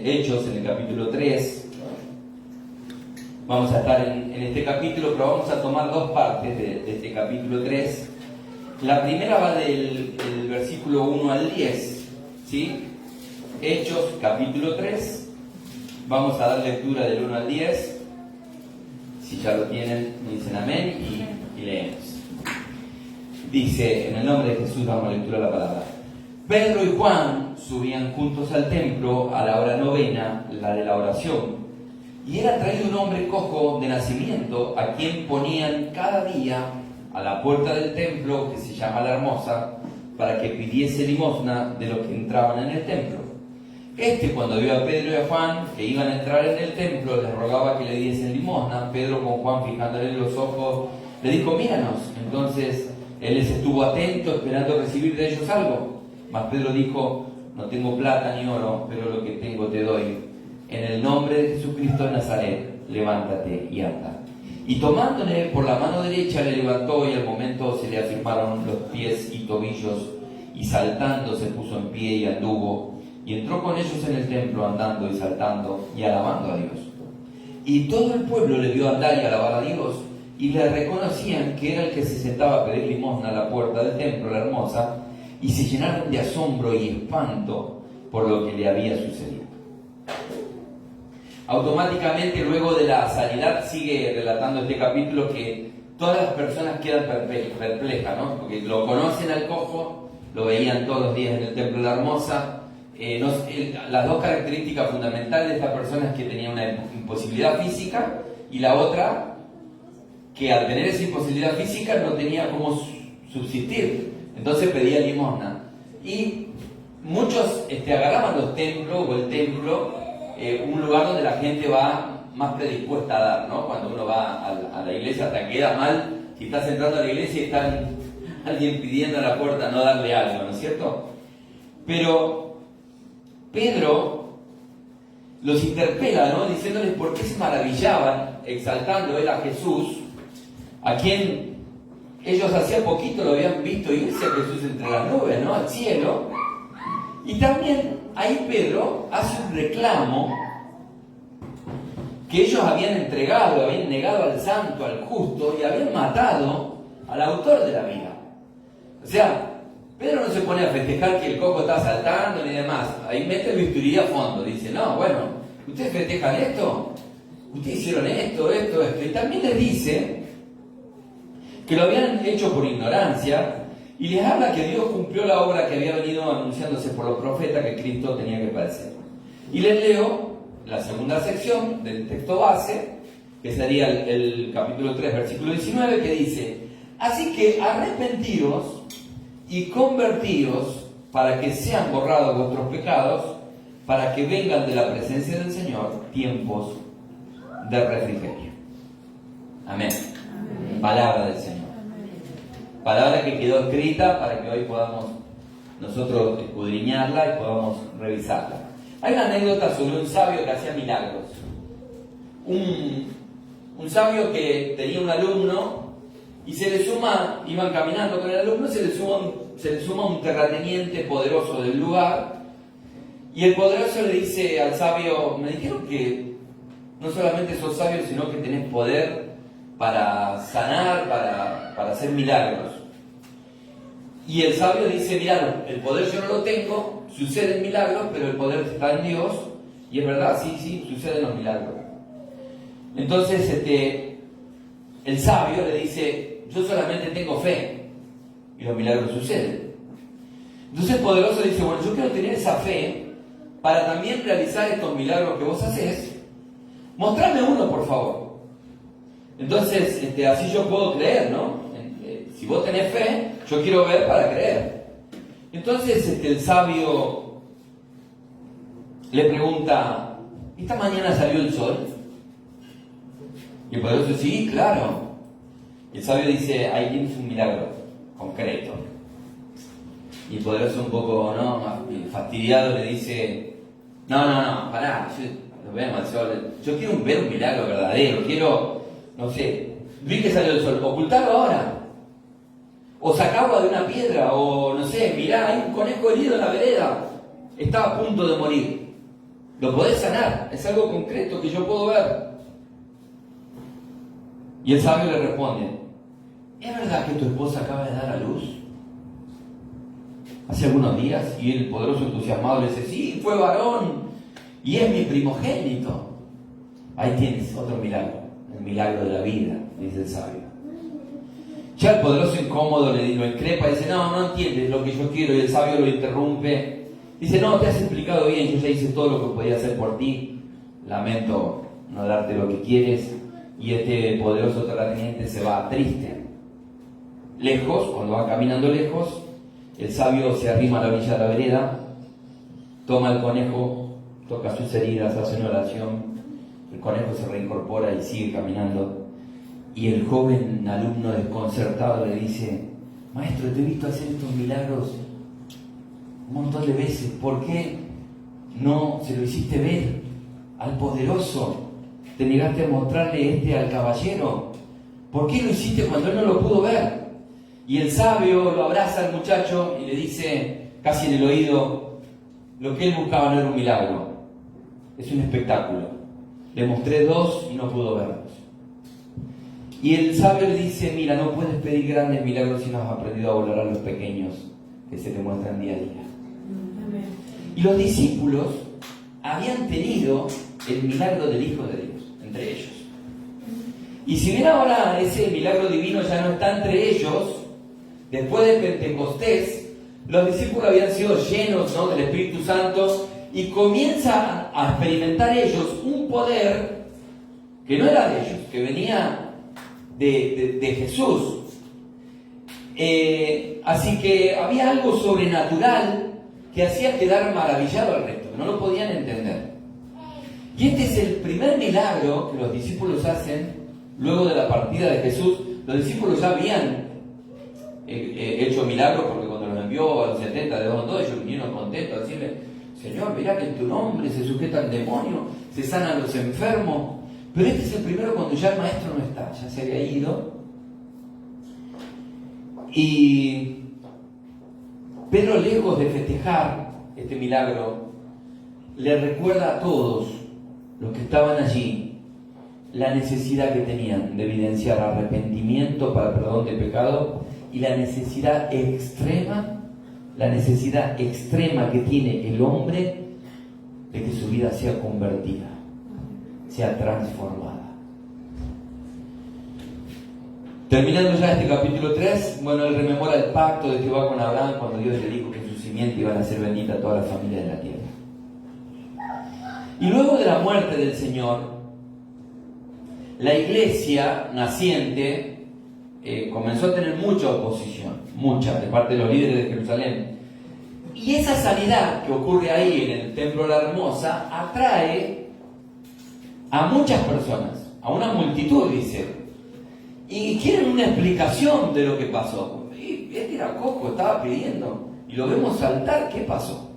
Hechos, en el capítulo 3. Vamos a estar en este capítulo, pero vamos a tomar dos partes de este capítulo 3. La primera va del versículo 1 al 10, ¿sí? Hechos, capítulo 3. Vamos a dar lectura del 1 al 10. Si ya lo tienen, me dicen amén y leemos. Dice, en el nombre de Jesús damos lectura a la palabra. Pedro y Juan subían juntos al templo a la hora novena, la de la oración. Y era traído un hombre cojo de nacimiento, a quien ponían cada día a la puerta del templo, que se llama La Hermosa, para que pidiese limosna de los que entraban en el templo. Cuando vio a Pedro y a Juan que iban a entrar en el templo, les rogaba que le diesen limosna. Pedro, con Juan fijándole en los ojos, le dijo: míranos. Entonces él les estuvo atento, esperando recibir de ellos algo. Mas Pedro dijo: no tengo plata ni oro, pero lo que tengo te doy. En el nombre de Jesucristo de Nazaret, levántate y anda. Y tomándole por la mano derecha le levantó, y al momento se le afirmaron los pies y tobillos, y saltando se puso en pie y anduvo, y entró con ellos en el templo, andando y saltando y alabando a Dios. Y todo el pueblo le vio andar y alabar a Dios, y le reconocían que era el que se sentaba a pedir limosna a la puerta del templo, La Hermosa, y se llenaron de asombro y espanto por lo que le había sucedido. Automáticamente, luego de la sanidad, sigue relatando este capítulo que todas las personas quedan perplejas, ¿no? Porque lo conocen al cojo, lo veían todos los días en el templo de La Hermosa. Las dos características fundamentales de esta persona es que tenía una imposibilidad física, y la otra, que al tener esa imposibilidad física no tenía cómo subsistir, entonces pedía limosna. Y muchos agarraban los templos o el templo, un lugar donde la gente va más predispuesta a dar, ¿no? Cuando uno va a la iglesia, hasta queda mal si estás entrando a la iglesia y está alguien pidiendo a la puerta no darle algo, ¿no es cierto? Pero Pedro los interpela, ¿no? Diciéndoles por qué se maravillaban, exaltando él a Jesús, a quien ellos hacía poquito lo habían visto irse a Jesús entre las nubes, ¿no? Al cielo. Y también ahí Pedro hace un reclamo que ellos habían entregado, habían negado al santo, al justo, y habían matado al autor de la vida. O sea, Pedro no se pone a festejar que el cojo está saltando ni demás. Ahí mete el bisturí a fondo. Dice: no, bueno, ¿ustedes festejan esto? ¿Ustedes hicieron esto? Y también les dice que lo habían hecho por ignorancia, y les habla que Dios cumplió la obra que había venido anunciándose por los profetas, que Cristo tenía que padecer. Y les leo la segunda sección del texto base, que sería el capítulo 3, versículo 19, que dice: así que arrepentiros y convertíos, para que sean borrados vuestros pecados, para que vengan de la presencia del Señor tiempos de refrigerio. Amén. Amén. Palabra del Señor. Palabra que quedó escrita para que hoy podamos nosotros escudriñarla y podamos revisarla. Hay una anécdota sobre un sabio que hacía milagros. Un sabio que tenía un alumno, y se le suma, iban caminando con el alumno, se le suma un terrateniente poderoso del lugar, y el poderoso le dice al sabio: me dijeron que no solamente sos sabio, sino que tenés poder para sanar, para hacer milagros. Y el sabio dice: mirá, el poder yo no lo tengo, suceden milagros, pero el poder está en Dios. Y es verdad, sí, suceden los milagros. Entonces el sabio le dice: yo solamente tengo fe, y los milagros suceden. Entonces el poderoso dice: bueno, yo quiero tener esa fe para también realizar estos milagros que vos hacés. Mostrame uno, por favor. Entonces, así yo puedo creer, ¿no? Si vos tenés fe, yo quiero ver para creer. Entonces el sabio le pregunta: ¿esta mañana salió el sol? Y el poderoso: sí, claro. Y el sabio dice: ahí tienes un milagro concreto. Y el poderoso, un poco fastidiado, le dice: no, pará, lo vemos al sol. Yo quiero ver un milagro verdadero, quiero, no sé, vi que salió el sol, ocultarlo ahora. O sacarlo de una piedra, o no sé, mirá, hay un conejo herido en la vereda, estaba a punto de morir. lo podés sanar, es algo concreto que yo puedo ver. Y el sabio le responde, ¿es verdad que tu esposa acaba de dar a luz hace algunos días? Y el poderoso entusiasmado le dice, sí, fue varón y es mi primogénito. Ahí tienes otro milagro, el milagro de la vida, dice el sabio. Ya el poderoso incómodo lo increpa y dice, no entiendes lo que yo quiero, y el sabio lo interrumpe. Dice, no, te has explicado bien, yo ya hice todo lo que podía hacer por ti, lamento no darte lo que quieres. Y este poderoso terrateniente se va triste. Lejos, cuando va caminando lejos, el sabio se arrima a la orilla de la vereda, toma el conejo, toca sus heridas, hace una oración, el conejo se reincorpora y sigue caminando. Y el joven alumno desconcertado le dice, maestro, te he visto hacer estos milagros un montón de veces, ¿por qué no se lo hiciste ver al poderoso? ¿Te negaste a mostrarle al caballero? ¿Por qué lo hiciste cuando él no lo pudo ver? Y el sabio lo abraza al muchacho y le dice, casi en el oído, lo que él buscaba no era un milagro, es un espectáculo. Le mostré dos y no pudo verlos. Y el sabio le dice, mira, no puedes pedir grandes milagros si no has aprendido a valorar a los pequeños que se te muestran día a día. Y los discípulos habían tenido el milagro del Hijo de Dios entre ellos. Y si bien ahora ese milagro divino ya no está entre ellos, después de Pentecostés, los discípulos habían sido llenos, ¿no?, del Espíritu Santo, y comienzan a experimentar ellos un poder que no era de ellos, que venía de Jesús. Así que había algo sobrenatural que hacía quedar maravillado al resto, que no lo podían entender. Y este es el primer milagro que los discípulos hacen luego de la partida de Jesús. Los discípulos ya habían hecho milagros, porque cuando los envió a los 70 de dos en dos, ellos vinieron contentos a decirle, Señor, mirá que en tu nombre se sujeta al demonio, se sanan los enfermos. Pero este es el primero cuando ya el maestro no está, ya se había ido. Y Pedro, lejos de festejar este milagro, le recuerda a todos los que estaban allí la necesidad que tenían de evidenciar arrepentimiento para perdón de pecado y la necesidad extrema que tiene el hombre de que su vida sea convertida, sea transformada. Terminando ya este capítulo 3, bueno, él rememora el pacto de Jehová con Abraham cuando Dios le dijo que en su simiente iban a ser benditas todas las familias de la tierra. Y luego de la muerte del Señor, la iglesia naciente comenzó a tener mucha oposición, mucha, de parte de los líderes de Jerusalén. Y esa sanidad que ocurre ahí en el Templo de la Hermosa atrae a muchas personas, a una multitud, dice, y quieren una explicación de lo que pasó. Y este era cojo, estaba pidiendo, y lo vemos saltar, ¿qué pasó?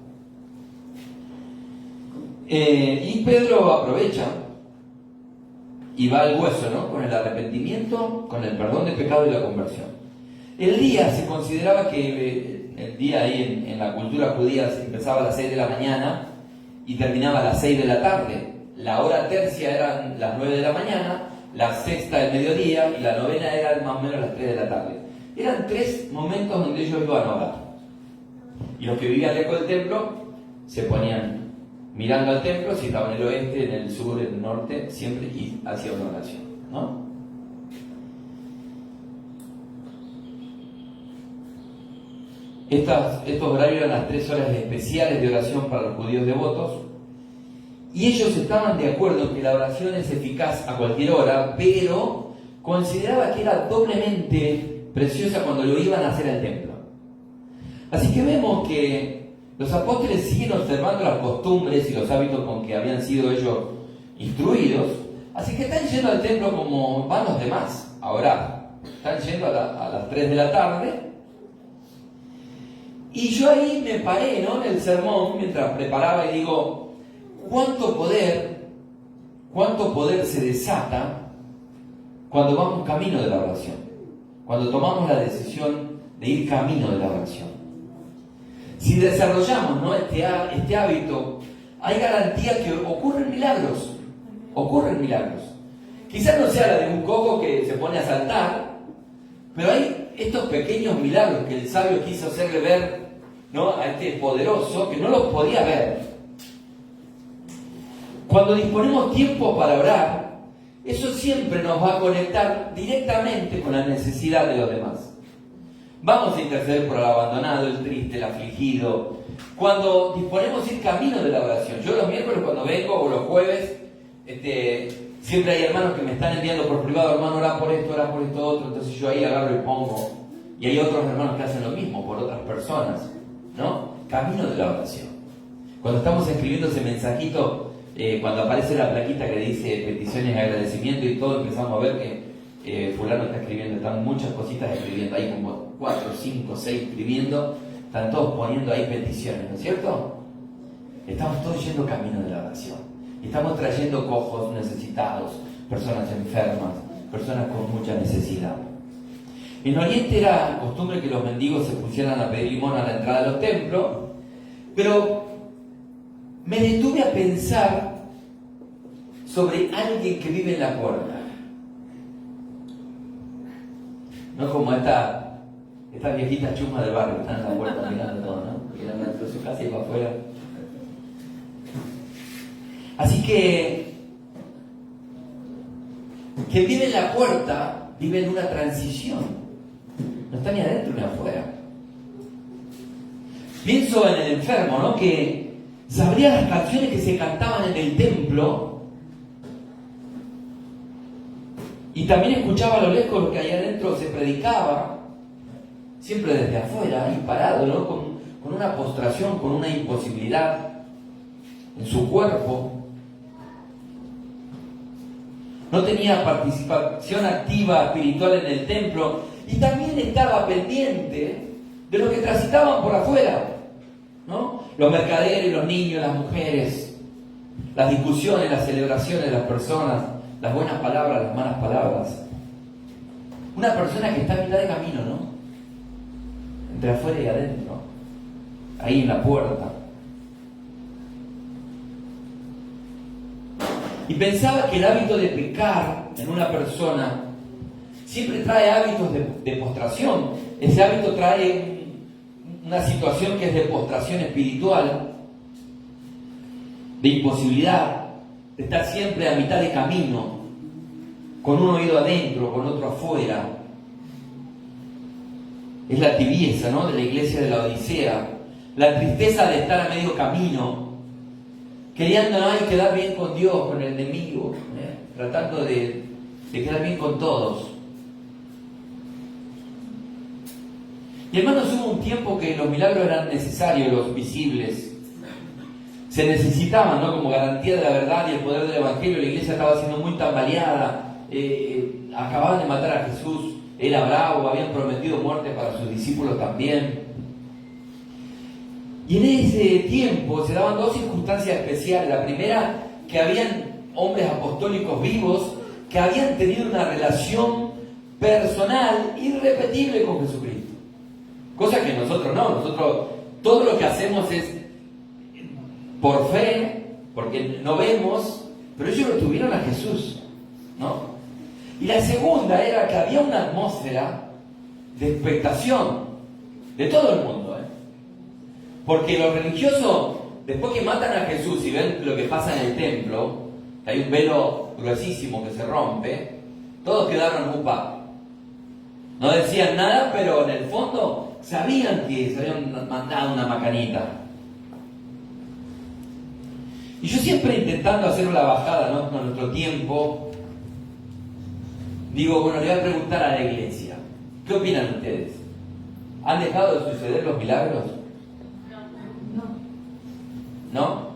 Y Pedro aprovecha y va al hueso, ¿no?, con el arrepentimiento, con el perdón de pecado y la conversión. El día se consideraba que el día ahí en la cultura judía empezaba a las 6 de la mañana y terminaba a las 6 de la tarde. La hora tercia eran las 9 de la mañana, la sexta del mediodía y la novena era más o menos las 3 de la tarde. Eran 3 momentos donde ellos iban a orar. Y los que vivían lejos del templo se ponían mirando al templo, si estaba en el oeste, en el sur, en el norte, siempre y hacía una oración, ¿no? Estos horarios eran las 3 horas especiales de oración para los judíos devotos, y ellos estaban de acuerdo en que la oración es eficaz a cualquier hora, pero consideraba que era doblemente preciosa cuando lo iban a hacer al templo. Así que vemos que los apóstoles siguen observando las costumbres y los hábitos con que habían sido ellos instruidos, así que están yendo al templo como van los demás a orar. Están yendo a las 3 de la tarde. Y yo ahí me paré, ¿no?, en el sermón mientras preparaba y digo, ¿cuánto poder se desata cuando vamos camino de la oración? Cuando tomamos la decisión de ir camino de la oración. Si desarrollamos, ¿no?, este hábito hay garantía que ocurren milagros. Ocurren milagros. Quizás no sea la de un coco que se pone a saltar, pero hay estos pequeños milagros que el sabio quiso hacerle ver, ¿no?, a este poderoso, que no los podía ver. Cuando disponemos tiempo para orar, eso siempre nos va a conectar directamente con la necesidad de los demás. Vamos a interceder por el abandonado, el triste, el afligido. Cuando disponemos ir camino de la oración. Yo los miércoles cuando vengo, o los jueves, siempre hay hermanos que me están enviando por privado: hermano, ora por esto otro. Entonces yo ahí agarro y pongo. Y hay otros hermanos que hacen lo mismo por otras personas, ¿no? Camino de la oración. Cuando estamos escribiendo ese mensajito, cuando aparece la plaquita que dice peticiones de agradecimiento y todo, empezamos a ver que fulano está escribiendo, están muchas cositas escribiendo, hay como 4, 5, 6 escribiendo, están todos poniendo ahí peticiones, ¿no es cierto? Estamos todos yendo camino de la oración. Estamos trayendo cojos necesitados, personas enfermas, personas con mucha necesidad. En Oriente era costumbre que los mendigos se pusieran a pedir limón a la entrada de los templos, pero me detuve a pensar sobre alguien que vive en la puerta. No como estas viejitas chumas del barrio que están en la puerta mirando todo, ¿no? Miran dentro de su casa y para afuera. Así que vive en la puerta, vive en una transición. No está ni adentro ni afuera. Pienso en el enfermo, ¿no?, que sabría las canciones que se cantaban en el templo y también escuchaba a lo lejos lo que allá adentro se predicaba, siempre desde afuera, ahí parado, ¿no?, con una postración, con una imposibilidad en su cuerpo. No tenía participación activa espiritual en el templo y también estaba pendiente de los que transitaban por afuera, ¿no? Los mercaderes, los niños, las mujeres, las discusiones, las celebraciones de las personas, las buenas palabras, las malas palabras. Una persona que está a mitad de camino, ¿no?, entre afuera y adentro, ahí en la puerta. Y pensaba que el hábito de pecar en una persona siempre trae hábitos de postración. Ese hábito trae una situación que es de postración espiritual, de imposibilidad, de estar siempre a mitad de camino, con un oído adentro, con otro afuera. Es la tibieza, ¿no?, de la iglesia de la Odisea, la tristeza de estar a medio camino, queriendo quedar bien con Dios, con el enemigo, tratando de quedar bien con todos. Y hermanos, hubo un tiempo que los milagros eran necesarios, los visibles. Se necesitaban, ¿no?, como garantía de la verdad y el poder del Evangelio. La iglesia estaba siendo muy tambaleada. Acababan de matar a Jesús, era bravo, habían prometido muerte para sus discípulos también. Y en ese tiempo se daban dos circunstancias especiales. La primera, que habían hombres apostólicos vivos que habían tenido una relación personal irrepetible con Jesucristo. Cosa que nosotros no. Nosotros todo lo que hacemos es por fe, porque no vemos, pero ellos lo tuvieron a Jesús, ¿no? Y la segunda era que había una atmósfera de expectación de todo el mundo, porque los religiosos, después que matan a Jesús y ven lo que pasa en el templo, que hay un velo gruesísimo que se rompe, todos quedaron upa. No decían nada, pero en el fondo sabían que se habían mandado una macanita. Y yo siempre intentando hacer una bajada, ¿no?, con nuestro tiempo, digo, bueno, le voy a preguntar a la iglesia, ¿qué opinan ustedes? ¿Han dejado de suceder los milagros? ¿No? No.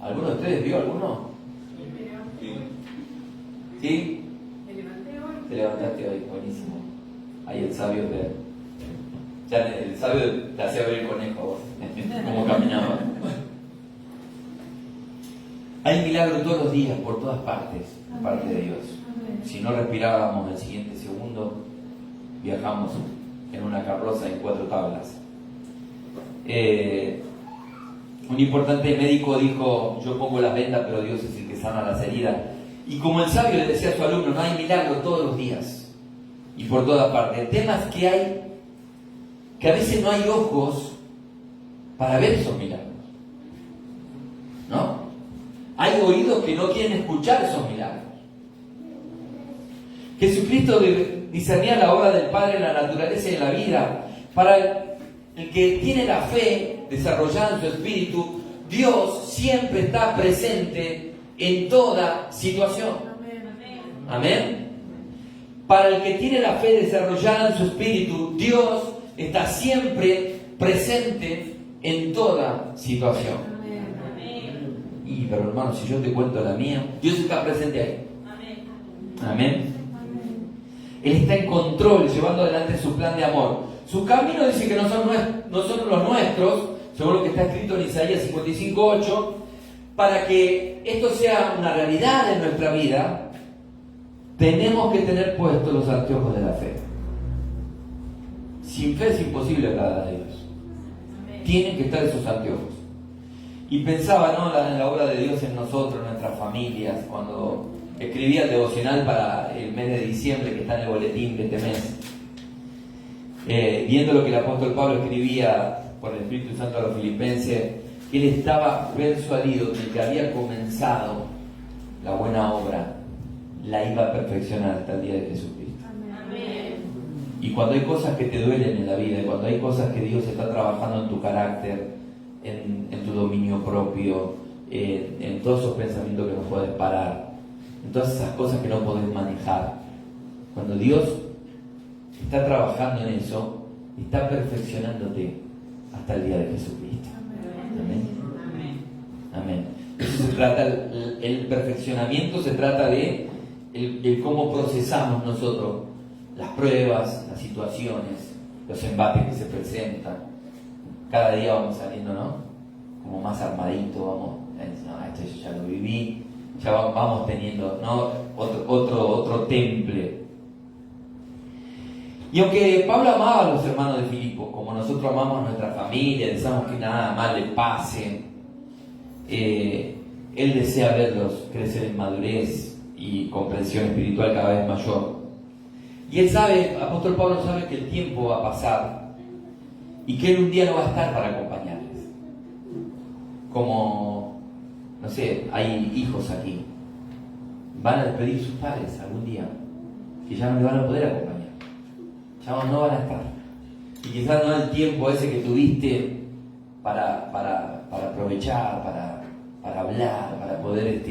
¿Alguno de ustedes vio alguno? ¿Sí? Me levanté hoy. Te levantaste hoy, buenísimo. Ahí el sabio el sabio te hacía ver el conejo vos, cómo caminaba. Hay milagros todos los días, por todas partes, de parte de Dios. Si no respirábamos el siguiente segundo, viajamos en una carroza en 4 tablas. Un importante médico dijo: yo pongo las vendas, pero Dios es el que sana las heridas. Y como el sabio le decía a su alumno, no hay milagro todos los días y por toda parte. El tema es que a veces no hay ojos para ver esos milagros, ¿no? Hay oídos que no quieren escuchar esos milagros. Jesucristo discernía la obra del Padre en la naturaleza y en la vida. Para el que tiene la fe desarrollada en su espíritu, Dios siempre está presente en toda situación. Amén. Para el que tiene la fe desarrollada en su espíritu, Dios está siempre presente en toda situación. Y pero hermano, si yo te cuento la mía, Dios está presente ahí. Amén. Él está en control, llevando adelante su plan de amor. Su camino dice que no son los nuestros, según lo que está escrito en Isaías 55:8. Para que esto sea una realidad en nuestra vida, tenemos que tener puestos los anteojos de la fe. Sin fe es imposible agradar a Dios. Tienen que estar esos anteojos. Y pensaba, ¿no?, en la obra de Dios en nosotros, en nuestras familias, cuando escribía el devocional para el mes de diciembre, que está en el boletín de este mes. Viendo lo que el apóstol Pablo escribía por el Espíritu Santo a los filipenses, él estaba persuadido de que había comenzado la buena obra, la iba a perfeccionar hasta el día de Jesucristo. Amén. Y cuando hay cosas que te duelen en la vida, cuando hay cosas que Dios está trabajando en tu carácter, en tu dominio propio, en todos esos pensamientos que no puedes parar, en todas esas cosas que no podés manejar, cuando Dios está trabajando en eso, está perfeccionándote hasta el día de Jesucristo. Amén. Amén. Eso se trata, el perfeccionamiento se trata de el cómo procesamos nosotros las pruebas, las situaciones, los embates que se presentan. Cada día vamos saliendo, ¿no?, como más armadito, vamos, no, esto yo ya lo viví, ya vamos teniendo, ¿no?, otro temple. Y aunque Pablo amaba a los hermanos de Filipos, como nosotros amamos a nuestra familia, deseamos que nada mal le pase, él desea verlos crecer en madurez y comprensión espiritual cada vez mayor. Y él sabe, apóstol Pablo sabe que el tiempo va a pasar y que él un día no va a estar para acompañarles. Como, no sé, hay hijos aquí, van a despedir sus padres algún día, que ya no le van a poder acompañar. Ya no van a estar. Y quizás no el tiempo ese que tuviste para aprovechar, para hablar, para poder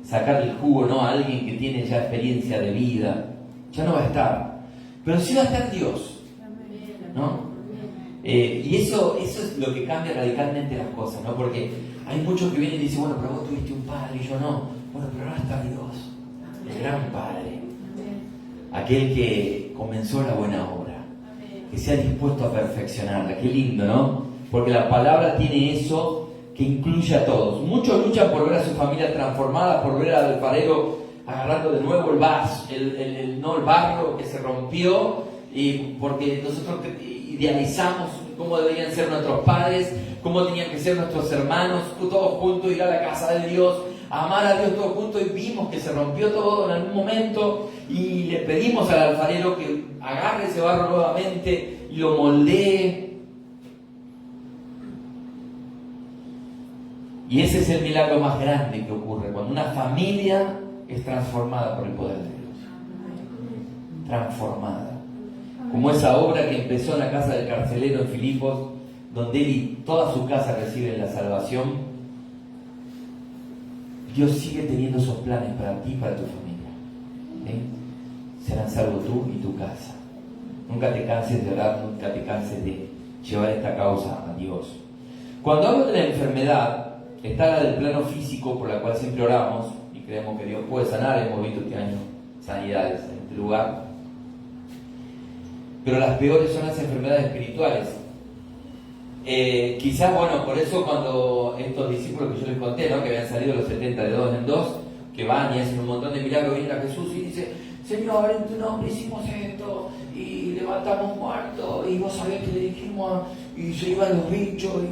sacar el jugo, ¿no?, a alguien que tiene ya experiencia de vida. Ya no va a estar. Pero sí va a estar Dios, ¿no? Y eso es lo que cambia radicalmente las cosas, ¿no? Porque hay muchos que vienen y dicen: bueno, pero vos tuviste un padre y yo no. Bueno, pero ahora está Dios, el gran Padre, aquel que comenzó la buena obra, que se ha dispuesto a perfeccionarla. Qué lindo, ¿no? Porque la palabra tiene eso que incluye a todos. Muchos luchan por ver a su familia transformada, por ver al alfarero agarrando de nuevo el vaso, el barro que se rompió, y porque nosotros idealizamos cómo deberían ser nuestros padres, cómo tenían que ser nuestros hermanos, todos juntos, ir a la casa de Dios, amar a Dios todos juntos, y vimos que se rompió todo en algún momento, y le pedimos al alfarero que agarre ese barro nuevamente y lo moldee. Y ese es el milagro más grande que ocurre cuando una familia es transformada por el poder de Dios. Transformada. Como esa obra que empezó en la casa del carcelero en Filipos, donde él y toda su casa reciben la salvación. Dios sigue teniendo esos planes para ti y para tu familia. Serán salvos tú y tu casa. Nunca te canses de orar, nunca te canses de llevar esta causa a Dios. Cuando hablo de la enfermedad, está la del plano físico, por la cual siempre oramos y creemos que Dios puede sanar. Hemos visto este año sanidades en este lugar. Pero las peores son las enfermedades espirituales. Quizás, bueno, por eso cuando estos discípulos que yo les conté, ¿no?, que habían salido los 70 de dos en dos, que van y hacen un montón de milagros, vienen a Jesús y dicen: Señor, en tu nombre hicimos esto, y levantamos muertos, y vos sabés que le dijimos, y se iban los bichos,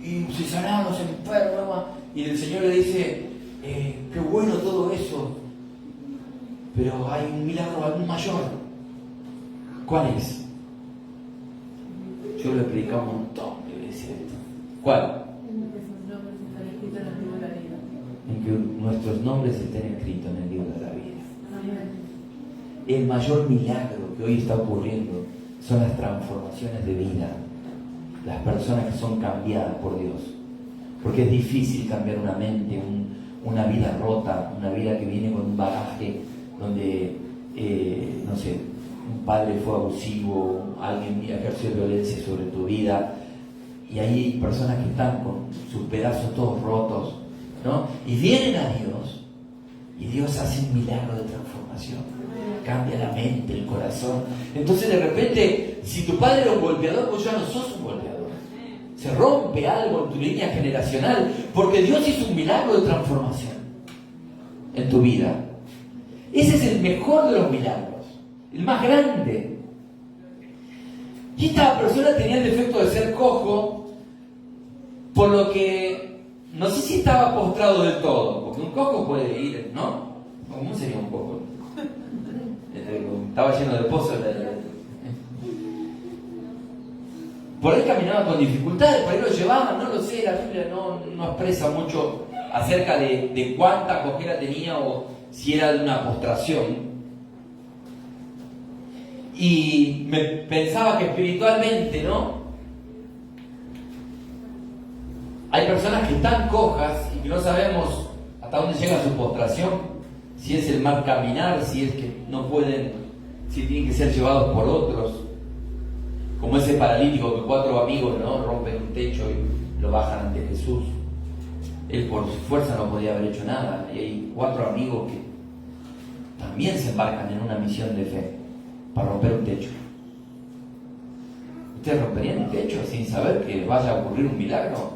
y y se sanaron los enfermos, y el Señor le dice, qué bueno todo eso, pero hay un milagro aún mayor. ¿Cuál es? Yo lo he predicado un montón de veces esto. ¿Cuál? En que nuestros nombres estén escritos en el libro de la vida. El mayor milagro que hoy está ocurriendo son las transformaciones de vida, las personas que son cambiadas por Dios, porque es difícil cambiar una mente, una vida rota, una vida que viene con un bagaje donde, no sé, un padre fue abusivo, alguien ejerció violencia sobre tu vida, y hay personas que están con sus pedazos todos rotos, ¿no? Y vienen a Dios, y Dios hace un milagro de transformación, cambia la mente, el corazón. Entonces de repente, si tu padre era un golpeador, pues ya no sos un golpeador. Se rompe algo en tu línea generacional, porque Dios hizo un milagro de transformación en tu vida. Ese es el mejor de los milagros, el más grande. Y esta persona tenía el defecto de ser cojo, por lo que no sé si estaba postrado del todo, porque un cojo puede ir, ¿no? ¿Cómo sería un cojo? Estaba lleno de pozos. Por ahí caminaba con dificultades, por ahí lo llevaban, no lo sé, la Biblia no expresa mucho acerca de cuánta cojera tenía o si era de una postración. Y me pensaba que espiritualmente, ¿no? Hay personas que están cojas y que no sabemos hasta dónde llega su postración, si es el mal caminar, si es que no pueden, si tienen que ser llevados por otros, como ese paralítico que 4 amigos, ¿no?, rompen un techo y lo bajan ante Jesús. Él por su fuerza no podía haber hecho nada, y hay 4 amigos que también se embarcan en una misión de fe para romper un techo. ¿Ustedes romperían un techo sin saber que vaya a ocurrir un milagro?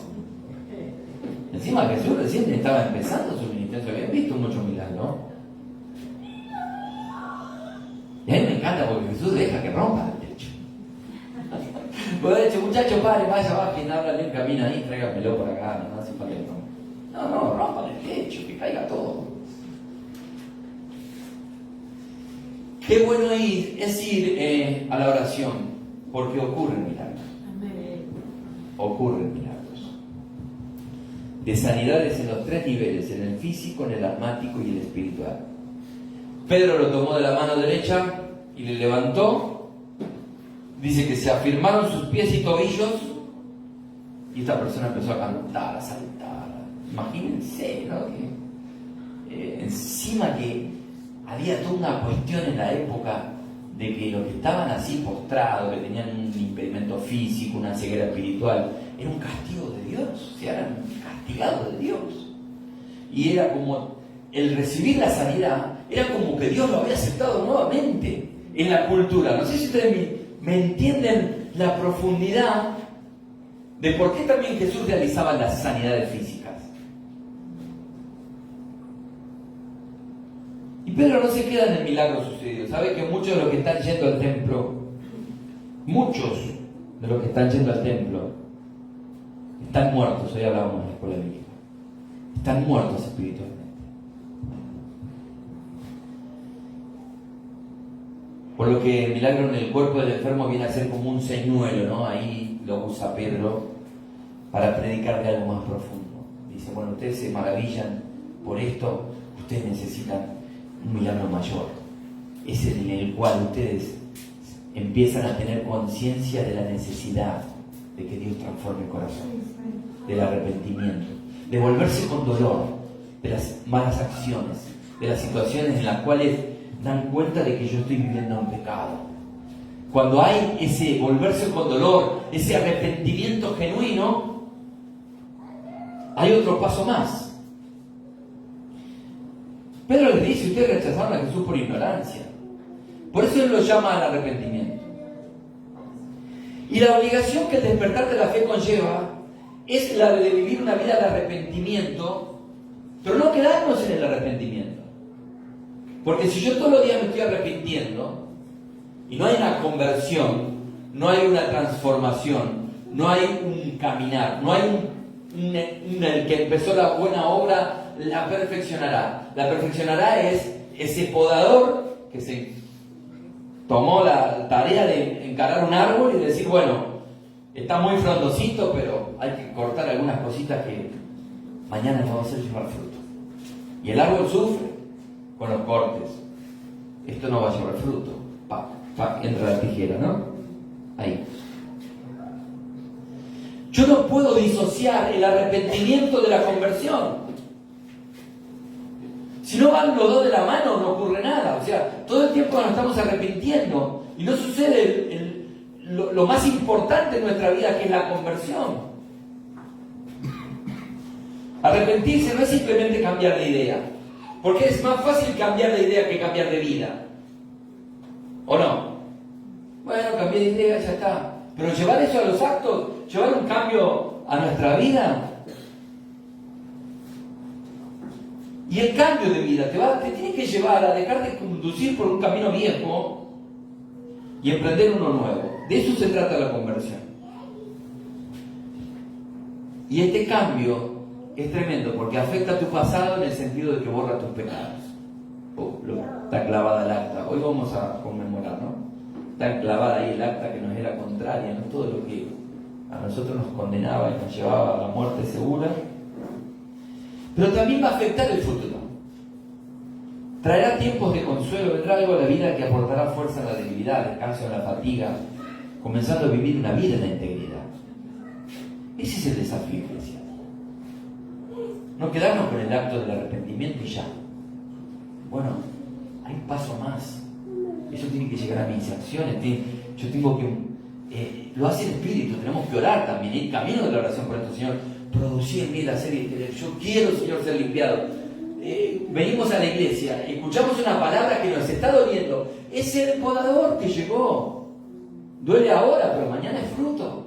Encima Jesús recién estaba empezando su ministerio, se habían visto muchos milagros. Y a mí me encanta porque Jesús deja que rompa el techo. Pues de hecho, muchachos, padre, vaya, bajen, háblale un camino ahí, tráigamelo por acá, no hace falta que rompa. No, rompan el techo, que caiga todo. Qué bueno es ir a la oración, porque ocurren milagros. Ocurren milagros. De sanidades en los 3 niveles, en el físico, en el almático y el espiritual. Pedro lo tomó de la mano derecha y le levantó. Dice que se afirmaron sus pies y tobillos y esta persona empezó a cantar, a saltar. Imagínense, ¿no? Que, encima que había toda una cuestión en la época de que los que estaban así postrados, que tenían un impedimento físico, una ceguera espiritual, era un castigo de Dios, o sea, eran castigados de Dios. Y era como el recibir la sanidad, era como que Dios lo había aceptado nuevamente en la cultura. No sé si ustedes me entienden la profundidad de por qué también Jesús realizaba las sanidades físicas. Y Pedro no se queda en el milagro sucedido. Sabe que muchos de los que están yendo al templo, están muertos. Hoy hablábamos en la escuela bíblica. Están muertos espiritualmente. Por lo que el milagro en el cuerpo del enfermo viene a ser como un señuelo, ¿no? Ahí lo usa Pedro para predicar de algo más profundo. Dice, bueno, ustedes se maravillan por esto, ustedes necesitan un milagro mayor. Es en el cual ustedes empiezan a tener conciencia de la necesidad de que Dios transforme el corazón, del arrepentimiento, de volverse con dolor de las malas acciones, de las situaciones en las cuales dan cuenta de que yo estoy viviendo un pecado. Cuando hay ese volverse con dolor, ese arrepentimiento genuino, hay otro paso más. Pedro les dice, ustedes rechazaron a Jesús por ignorancia. Por eso él lo llama al arrepentimiento. Y la obligación que el despertar de la fe conlleva es la de vivir una vida de arrepentimiento, pero no quedarnos en el arrepentimiento. Porque si yo todos los días me estoy arrepintiendo y no hay una conversión, no hay una transformación, no hay un caminar, no hay el que empezó la buena obra la perfeccionará. La perfeccionará es ese podador que se tomó la tarea de encarar un árbol y decir, bueno, está muy frondosito, pero hay que cortar algunas cositas que mañana nos va a hacer llevar fruto. Y el árbol sufre con los cortes. Esto no va a llevar fruto. Pac, pac, entra la tijera, ¿no? Ahí. Yo no puedo disociar el arrepentimiento de la conversión. Si no van los dos de la mano, no ocurre nada. O sea, todo el tiempo nos estamos arrepintiendo y no sucede lo más importante en nuestra vida, que es la conversión. Arrepentirse no es simplemente cambiar de idea, porque es más fácil cambiar de idea que cambiar de vida. ¿O no? Bueno, cambié de idea, ya está. Pero llevar eso a los actos, llevar un cambio a nuestra vida. Y el cambio de vida te tiene que llevar a dejar de conducir por un camino viejo y emprender uno nuevo. De eso se trata la conversión. Y este cambio es tremendo porque afecta a tu pasado en el sentido de que borra tus pecados. Está clavada el acta. Hoy vamos a conmemorar, ¿no? Está clavada ahí el acta que nos era contraria, ¿no? Todo lo que a nosotros nos condenaba y nos llevaba a la muerte segura. Pero también va a afectar el futuro. Traerá tiempos de consuelo, vendrá algo a la vida que aportará fuerza en la debilidad, descanso en la fatiga, comenzando a vivir una vida en la integridad. Ese es el desafío, iglesia. No quedarnos con el acto del arrepentimiento y ya. Bueno, hay un paso más. Eso tiene que llegar a mis acciones. Yo tengo que... lo hace el Espíritu, tenemos que orar también. El camino de la oración por esto, Señor, producir en mí la serie. Yo quiero, Señor, ser limpiado. Venimos a la iglesia, escuchamos una palabra que nos está doliendo. Es el podador que llegó. Duele ahora, pero mañana es fruto.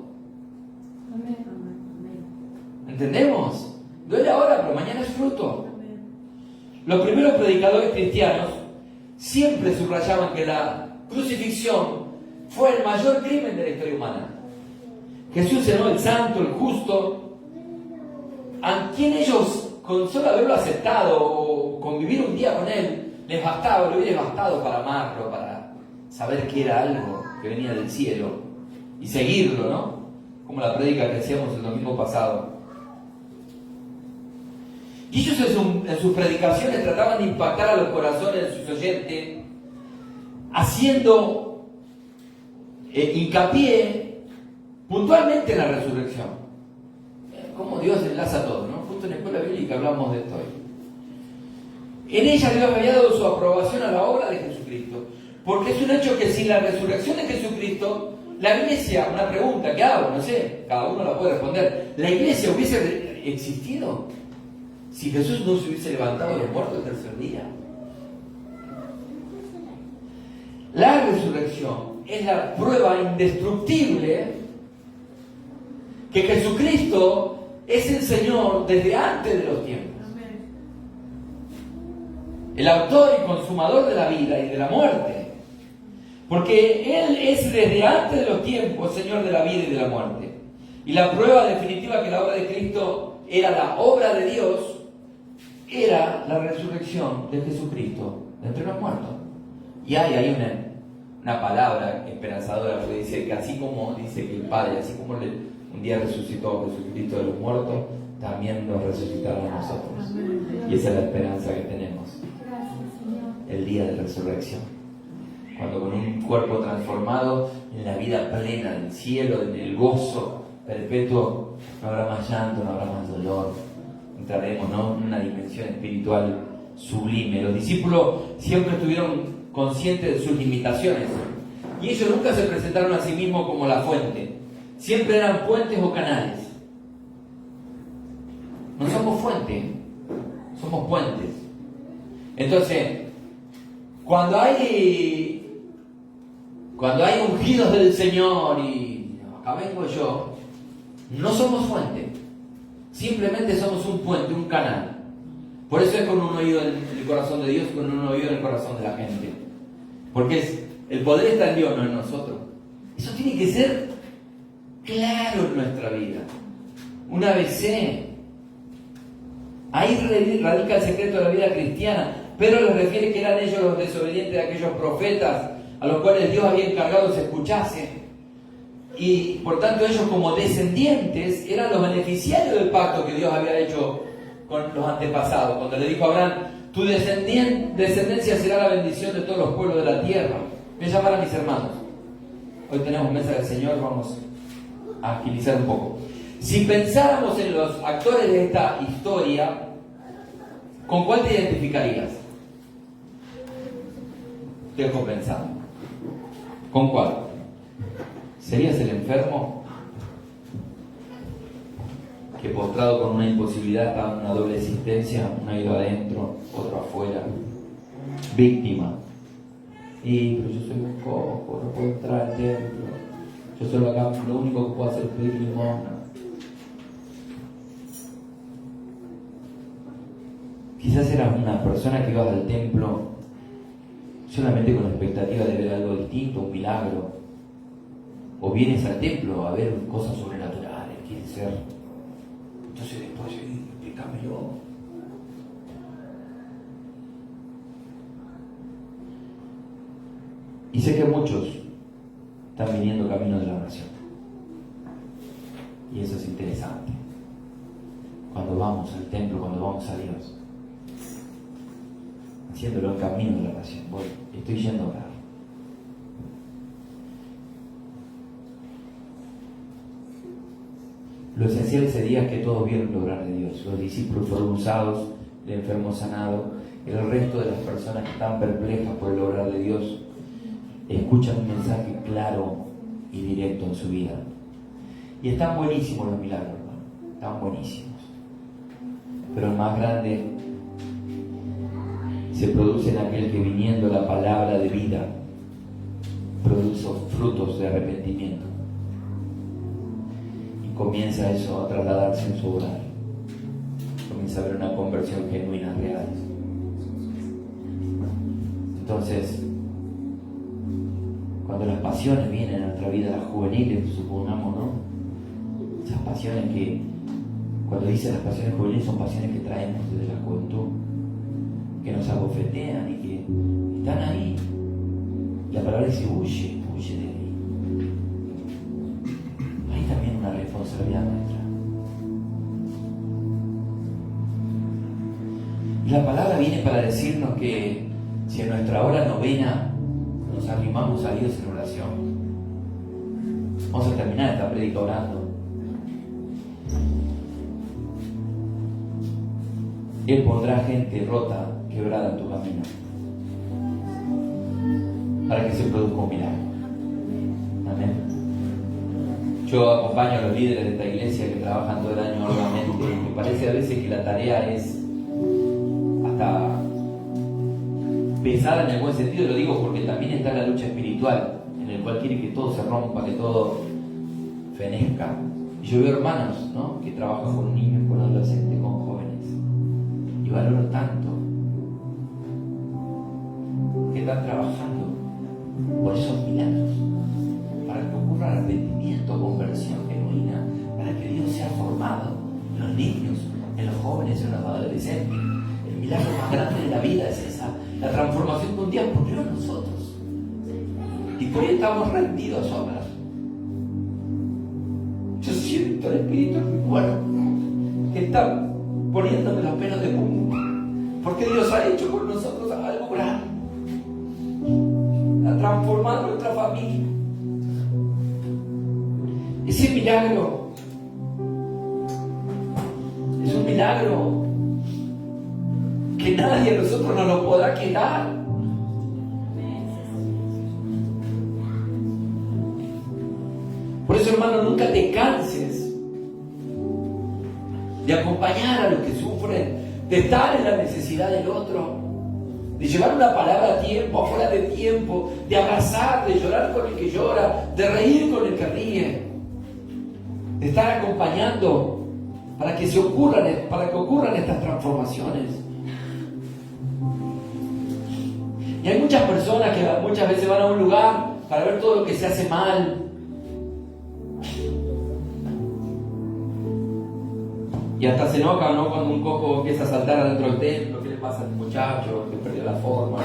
¿Entendemos? Duele ahora, pero mañana es fruto. Los primeros predicadores cristianos siempre subrayaban que la crucifixión fue el mayor crimen de la historia humana. Jesús era el santo, el justo, a quien ellos, con solo haberlo aceptado o convivir un día con él, les bastaba, le hubiera bastado para amarlo, para saber que era algo que venía del cielo y seguirlo, ¿no? Como la prédica que hacíamos el domingo pasado. Y ellos en sus predicaciones trataban de impactar a los corazones de sus oyentes, haciendo hincapié puntualmente en la resurrección. Cómo Dios enlaza todo, ¿no? Justo en la escuela bíblica hablamos de esto hoy. En ella Dios había dado su aprobación a la obra de Jesucristo, porque es un hecho que sin la resurrección de Jesucristo, la iglesia, una pregunta que hago, no sé, cada uno la puede responder, ¿la iglesia hubiese existido si Jesús no se hubiese levantado de los muertos el tercer día? La resurrección es la prueba indestructible que Jesucristo es el Señor desde antes de los tiempos. El autor y consumador de la vida y de la muerte. Porque Él es desde antes de los tiempos Señor de la vida y de la muerte. Y la prueba definitiva que la obra de Cristo era la obra de Dios, era la resurrección de Jesucristo de entre los muertos. Y hay ahí una palabra esperanzadora que dice que así como dice que el Padre, así como un día resucitó a Jesucristo de los muertos, también nos resucitará a nosotros. Y esa es la esperanza que tenemos. El día de resurrección. Cuando con un cuerpo transformado en la vida plena del cielo, en el gozo perpetuo, no habrá más llanto, no habrá más dolor. Entraremos, ¿no?, en una dimensión espiritual sublime. Los discípulos siempre estuvieron conscientes de sus limitaciones y ellos nunca se presentaron a sí mismos como la fuente. Siempre eran puentes o canales. No somos fuente, somos puentes. Entonces, cuando hay ungidos del Señor y acá vengo yo, no somos fuente, simplemente somos un puente, un canal. Por eso es con un oído en el corazón de Dios y con un oído en el corazón de la gente, porque el poder está en Dios, no en nosotros. Eso tiene que ser claro en nuestra vida. un ABC. Ahí radica el secreto de la vida cristiana. Pedro les refiere que eran ellos los desobedientes de aquellos profetas a los cuales Dios había encargado que se escuchase. Y por tanto ellos, como descendientes, eran los beneficiarios del pacto que Dios había hecho con los antepasados. Cuando le dijo a Abraham: tu descendencia será la bendición de todos los pueblos de la tierra. Voy a llamar a mis hermanos. Hoy tenemos mesa del Señor, vamos a agilizar un poco. Si pensáramos en los actores de esta historia, ¿con cuál te identificarías? Te dejo pensando. ¿Con cuál? ¿Serías el enfermo que, postrado con una imposibilidad, estaba en una doble existencia, un ido adentro, otro afuera? Víctima. Y pero yo soy un cojo, no puedo entrar al templo. Yo solo acá, lo único que puedo hacer es pedir limosna. Quizás eras una persona que ibas al templo solamente con la expectativa de ver algo distinto, un milagro. O vienes al templo a ver cosas sobrenaturales, quieres ser. Entonces después, explícamelo. Y sé que muchos están viniendo camino de la oración. Y eso es interesante. Cuando vamos al templo, cuando vamos a Dios, haciéndolo en camino de la oración. Voy, estoy yendo a orar. Lo esencial sería que todos vieron el obrar de Dios. Los discípulos fueron usados, el enfermo sanado, el resto de las personas que están perplejas por el obrar de Dios escuchan un mensaje claro y directo en su vida. Y están buenísimos los milagros, hermano. Están buenísimos. Pero el más grande se produce en aquel que, viniendo la palabra de vida, produce frutos de arrepentimiento. Y comienza eso a trasladarse en su hogar. Comienza a haber una conversión genuina, real. Entonces, cuando las pasiones vienen a nuestra vida juvenil, supongamos, ¿no? Esas pasiones que, cuando dice las pasiones juveniles, son pasiones que traemos desde la juventud, que nos abofetean y que están ahí. La palabra dice: huye de ahí. Hay también una responsabilidad nuestra. Y la palabra viene para decirnos que si en nuestra hora novena nos arrimamos a Dios en oración, vamos a terminar esta prédica orando. Él pondrá gente rota, quebrada en tu camino, para que se produzca un milagro. Amén. Yo acompaño a los líderes de esta iglesia que trabajan todo el año arduamente. Me parece a veces que la tarea es hasta pesada en el buen sentido, lo digo porque también está la lucha espiritual, en el cual quiere que todo se rompa, que todo fenezca. Y yo veo hermanos, ¿no?, que trabajan con niños, con adolescentes, con jóvenes, y valoro tanto que están trabajando por esos milagros, para que ocurra arrepentimiento, conversión genuina, para que Dios sea formado en los niños, en los jóvenes, en los adolescentes. El milagro más grande de la vida es esa, la transformación que un día ocurrió en nosotros. Y por ahí estamos rendidos a obras. Yo siento el Espíritu en mi cuerpo que está poniéndome los pelos de punta, porque Dios ha hecho con nosotros algo grande. Ha transformado nuestra familia. Ese milagro es un milagro que nadie de nosotros nos lo podrá quitar. Por eso, hermano, nunca te canses de acompañar a los que sufren, de estar en la necesidad del otro, de llevar una palabra a tiempo, afuera de tiempo, de abrazar, de llorar con el que llora, de reír con el que ríe, de estar acompañando para que ocurran estas transformaciones. Y hay muchas personas que muchas veces van a un lugar para ver todo lo que se hace mal. Y hasta se enoja, ¿no? Cuando un cojo empieza a saltar adentro del templo. ¿Qué le pasa a este muchacho que perdió la forma?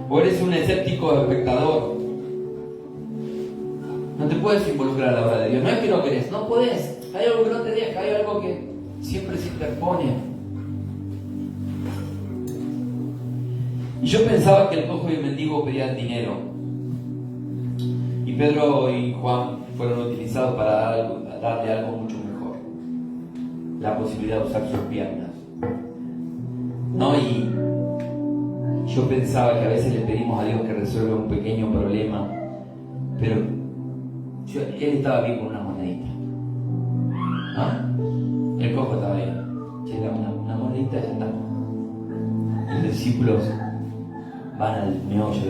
O eres un escéptico espectador. No te puedes involucrar a la obra de Dios. No es que no querés, no podés. Hay algo que no te deja, hay algo que siempre se interpone. Y yo pensaba que el cojo y el mendigo pedían dinero. Y Pedro y Juan fueron utilizados para darle algo mucho mejor. La posibilidad de usar sus piernas. ¿No? Y yo pensaba que a veces le pedimos a Dios que resuelva un pequeño problema, pero él estaba bien con una monedita. ¿No? El cojo estaba bien. Llega una monedita y ya está. Los discípulos van al meollo.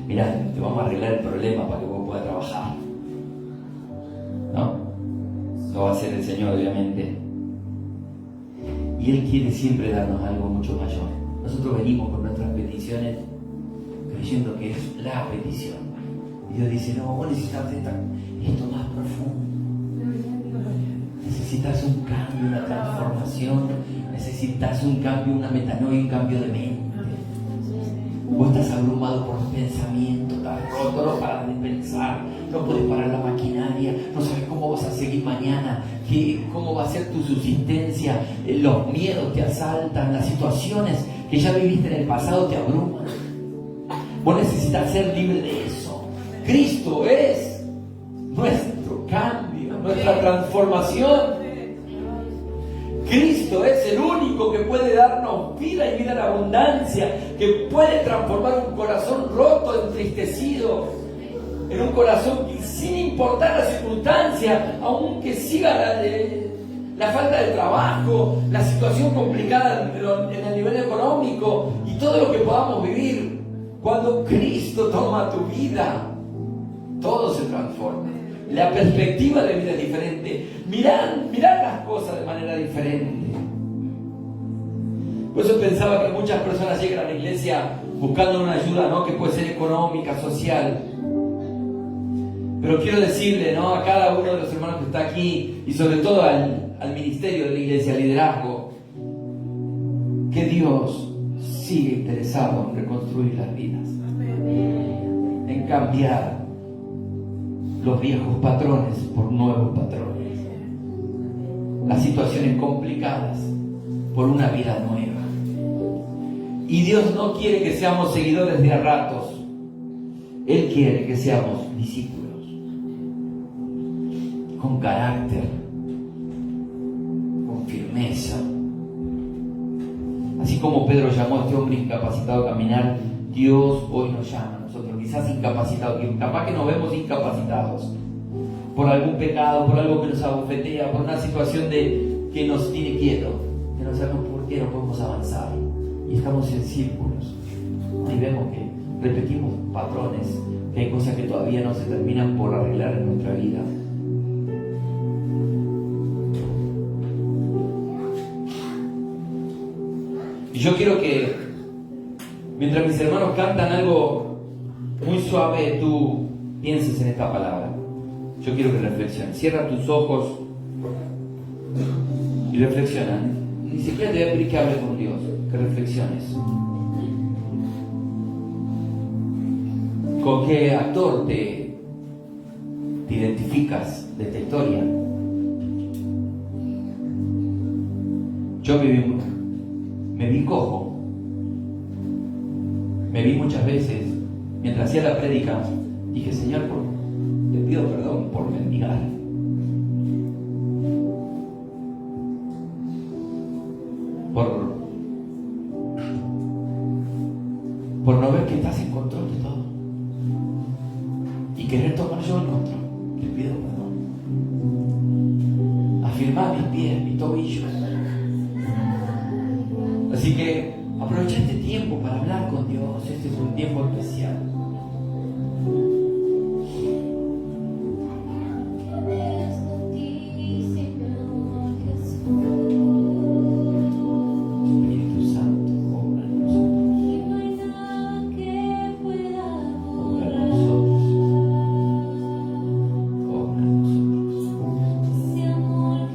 Mirá, te vamos a arreglar el problema para que vos puedas trabajar. ¿No? Eso va a ser el Señor, obviamente. Y Él quiere siempre darnos algo mucho mayor. Nosotros venimos con nuestras peticiones creyendo que es la petición. Y Dios dice, no, vos necesitas esto más profundo. Necesitas un cambio, una transformación. Necesitas un cambio, una metanoia, un cambio de mente. Vos estás abrumado por los pensamientos, estás roto, no paras de pensar, no puedes parar la maquinaria, no sabes cómo vas a seguir mañana, cómo va a ser tu subsistencia, los miedos te asaltan, las situaciones que ya viviste en el pasado te abruman. Vos necesitas ser libre de eso. Cristo es nuestro cambio, nuestra transformación. Cristo es el único que puede darnos vida y vida en abundancia, que puede transformar un corazón roto, entristecido, en un corazón que, sin importar la circunstancia, aunque siga la falta de trabajo, la situación complicada en el nivel económico y todo lo que podamos vivir, cuando Cristo toma tu vida, todo se transforma. La perspectiva de vida es diferente. Mirar las cosas de manera diferente. Por eso pensaba que muchas personas llegan a la iglesia buscando una ayuda, ¿no? Que puede ser económica, social. Pero quiero decirle, ¿no? A cada uno de los hermanos que está aquí y sobre todo al ministerio de la iglesia, al liderazgo, que Dios sigue interesado en reconstruir las vidas, en cambiar los viejos patrones por nuevos patrones, las situaciones complicadas por una vida nueva. Y Dios no quiere que seamos seguidores de a ratos. Él quiere que seamos discípulos con carácter, con firmeza. Así como Pedro llamó a este hombre incapacitado a caminar, Dios hoy nos llama a nosotros, quizás incapacitados, que capaz que nos vemos incapacitados por algún pecado, por algo que nos abofetea, por una situación que nos tiene quieto, que no sabemos por qué no podemos avanzar y estamos en círculos y vemos que repetimos patrones, que hay cosas que todavía no se terminan por arreglar en nuestra vida. Y yo quiero que mientras mis hermanos cantan algo muy suave, tú pienses en esta palabra. Yo quiero que reflexiones. Cierra tus ojos y reflexiona. Ni siquiera te voy a pedir que hables con Dios, que reflexiones. ¿Con qué actor te identificas de esta historia? Yo me vi cojo. Me vi muchas veces, mientras hacía la prédica, dije, Señor, te pido perdón por mendigar. Por no ver que estás en control de todo. Y querer tomar yo el control. Te pido perdón. Afirmar mis pies, mis tobillos. Así que aprovecha este tiempo para hablar con Dios. Este es un tiempo especial. Amor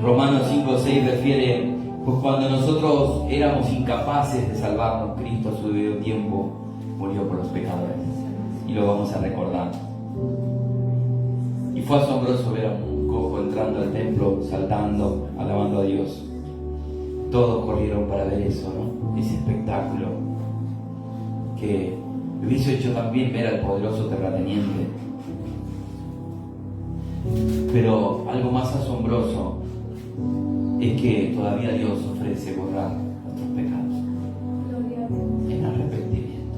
Romanos 5:6 refiere, pues cuando nosotros éramos incapaces de salvarnos, Cristo a su debido tiempo murió por los pecadores. Y lo vamos a recordar. Y fue asombroso ver a un cojo entrando al templo, saltando, alabando a Dios. Todos corrieron para ver eso, ¿no? Ese espectáculo que me hizo hecho también ver al poderoso terrateniente. Pero algo más asombroso es que todavía Dios ofrece borrar nuestros pecados en arrepentimiento.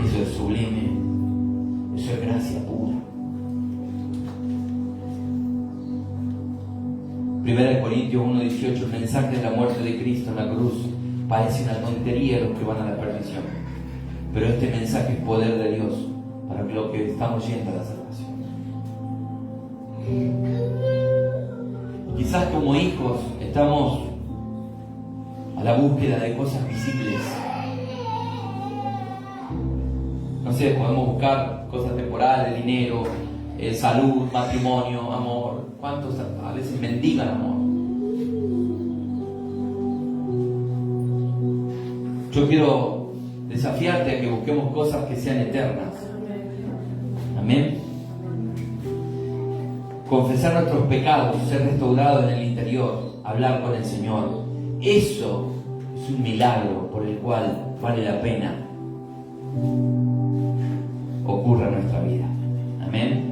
Eso es sublime, eso es gracia pura. 1 Corintios 1:18, el mensaje de la muerte de Cristo en la cruz parece una tontería a los que van a la perdición, pero este mensaje es poder de Dios para los que estamos yendo a la salvación. Quizás como hijos estamos a la búsqueda de cosas visibles. No sé, podemos buscar cosas temporales, dinero, salud, matrimonio, amor. ¿Cuántos a veces mendigan amor? Yo quiero desafiarte a que busquemos cosas que sean eternas. Amén. Confesar nuestros pecados, ser restaurados en el interior, hablar con el Señor. Eso es un milagro por el cual vale la pena ocurra en nuestra vida. Amén.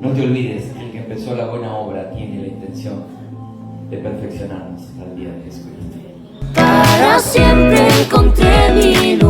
No te olvides, el que empezó la buena obra tiene la intención de perfeccionarnos hasta el día de Jesucristo. Para siempre encontré mi lugar.